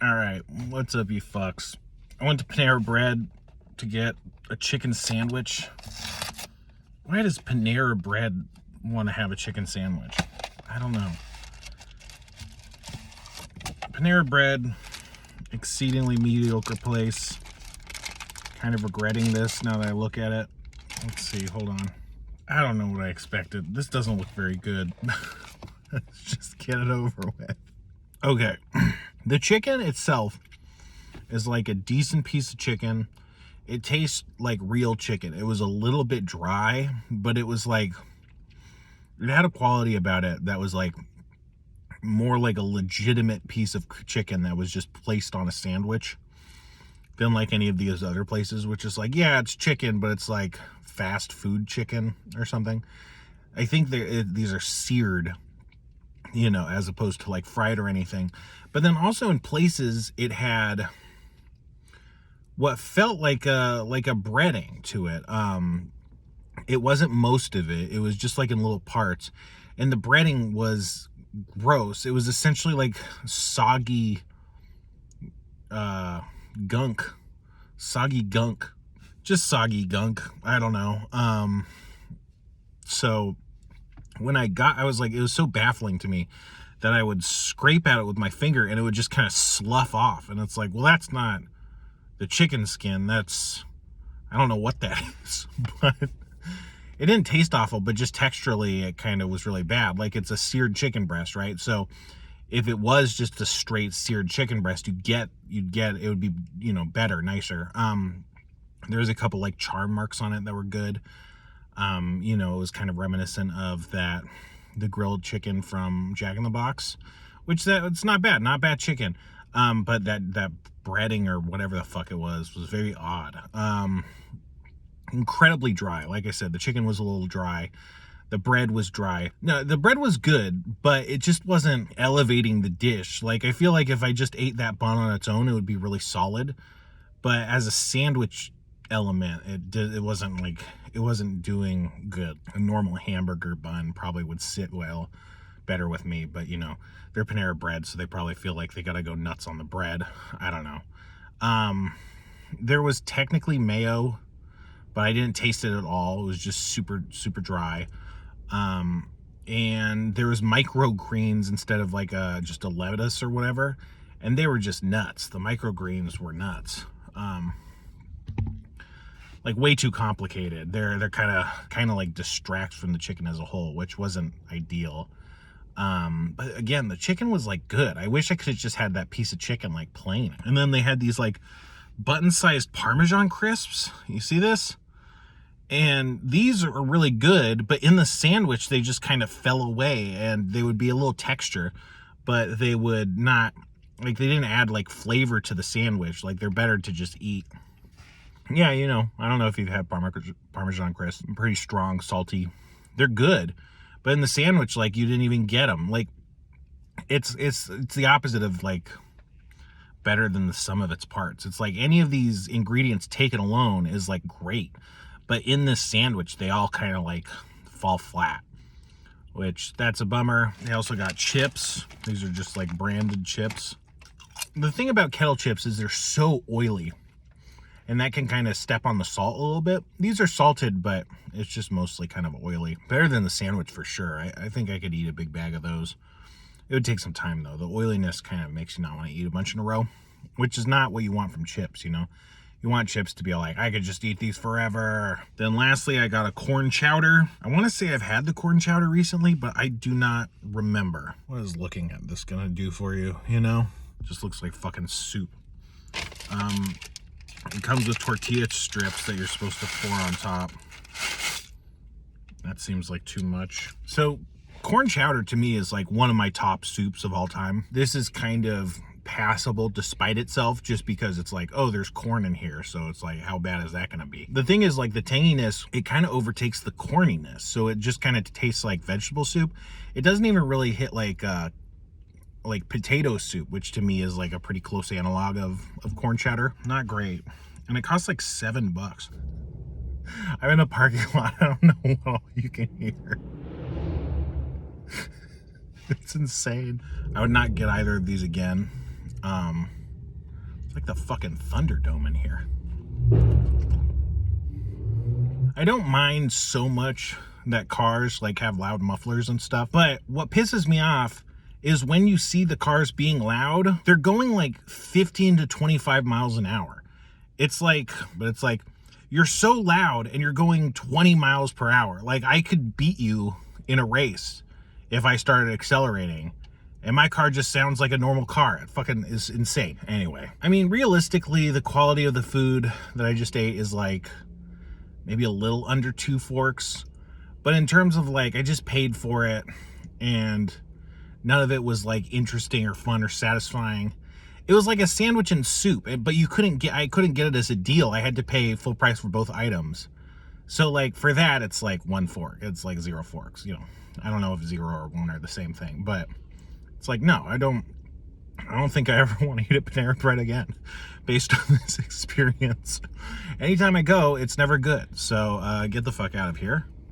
All right, what's up, you fucks? I went to Panera Bread to get a chicken sandwich. Why does Panera Bread want to have a chicken sandwich? I don't know. Panera Bread, exceedingly mediocre place. Kind of regretting this now that I look at it. Let's see, hold on. I don't know what I expected. This doesn't look very good. Let's just get it over with. Okay, the chicken itself is like a decent piece of chicken. It tastes like real chicken. It was a little bit dry, but it was like, it had a quality about it that was like more like a legitimate piece of chicken that was just placed on a sandwich than like any of these other places, which is like, yeah, it's chicken, but it's like fast food chicken or something. I think these are seared, you know, as opposed to like fried or anything. But then also in places it had what felt like a breading to it. It wasn't most of it. It was just like in little parts. And the breading was gross. It was essentially like soggy gunk. Soggy gunk. Just soggy gunk. I don't know. So when I was like, it was so baffling to me that I would scrape at it with my finger and it would just kind of slough off. And it's like, well, that's not the chicken skin. That's, I don't know what that is, but it didn't taste awful, but just texturally it kind of was really bad. Like, it's a seared chicken breast, right? So if it was just a straight seared chicken breast, you'd get it would be, you know, better, nicer. There was a couple like char marks on it that were good. You know, it was kind of reminiscent of the grilled chicken from Jack in the Box, which it's not bad chicken. But that breading or whatever the fuck it was very odd. Incredibly dry. Like I said, the chicken was a little dry. The bread was dry. No, the bread was good, but it just wasn't elevating the dish. Like, I feel like if I just ate that bun on its own, it would be really solid. But as a sandwich element, it wasn't doing good. A normal hamburger bun probably would sit better with me, but you know, they're Panera Bread, so they probably feel like they gotta go nuts on the bread. I don't know. There was technically mayo, but I didn't taste it at all. It was just super dry. And there was microgreens instead of like just a lettuce or whatever, and they were just nuts. The microgreens were nuts. Like way too complicated. They're kind of like distract from the chicken as a whole, which wasn't ideal. But again, the chicken was like good. I wish I could have just had that piece of chicken like plain. And then they had these like button-sized Parmesan crisps. You see this? And these are really good, but in the sandwich, they just kind of fell away, and they would be a little texture, but they would not, like, they didn't add like flavor to the sandwich. Like, they're better to just eat. Yeah, you know, I don't know if you've had Parmesan crisps. Pretty strong, salty. They're good, but in the sandwich, like, you didn't even get them. Like, it's the opposite of like better than the sum of its parts. It's like any of these ingredients taken alone is like great, but in this sandwich, they all kind of like fall flat, which that's a bummer. They also got chips. These are just like branded chips. The thing about kettle chips is they're so oily, and that can kind of step on the salt a little bit. These are salted, but it's just mostly kind of oily. Better than the sandwich for sure. I think I could eat a big bag of those. It would take some time though. The oiliness kind of makes you not want to eat a bunch in a row, which is not what you want from chips, you know? You want chips to be like, I could just eat these forever. Then lastly, I got a corn chowder. I want to say I've had the corn chowder recently, but I do not remember. What is looking at this gonna do for you, you know? Just looks like fucking soup. It comes with tortilla strips that you're supposed to pour on top. That seems like too much. So corn chowder to me is like one of my top soups of all time. This is kind of passable despite itself, just because it's like, oh, there's corn in here, so it's like, how bad is that gonna be? The thing is, like, the tanginess, it kind of overtakes the corniness, so it just kind of tastes like vegetable soup. It doesn't even really hit like potato soup, which to me is like a pretty close analog of corn chowder. Not great. And it costs like $7. I'm in a parking lot. I don't know what all you can hear. It's insane. I would not get either of these again. like the fucking Thunderdome in here. I don't mind so much that cars like have loud mufflers and stuff, but what pisses me off is when you see the cars being loud, they're going like 15 to 25 miles an hour. It's like you're so loud and you're going 20 miles per hour. Like, I could beat you in a race if I started accelerating, and my car just sounds like a normal car. It fucking is insane. Anyway, I mean, realistically, the quality of the food that I just ate is like maybe a little under 2 forks. But in terms of like, I just paid for it and none of it was like interesting or fun or satisfying. It was like a sandwich and soup, but I couldn't get it as a deal. I had to pay full price for both items. So like for that, it's like 1 fork. It's like 0 forks, you know. I don't know if 0 or 1 are the same thing, but it's like, no, I don't think I ever want to eat at Panera Bread again based on this experience. Anytime I go, it's never good. So get the fuck out of here.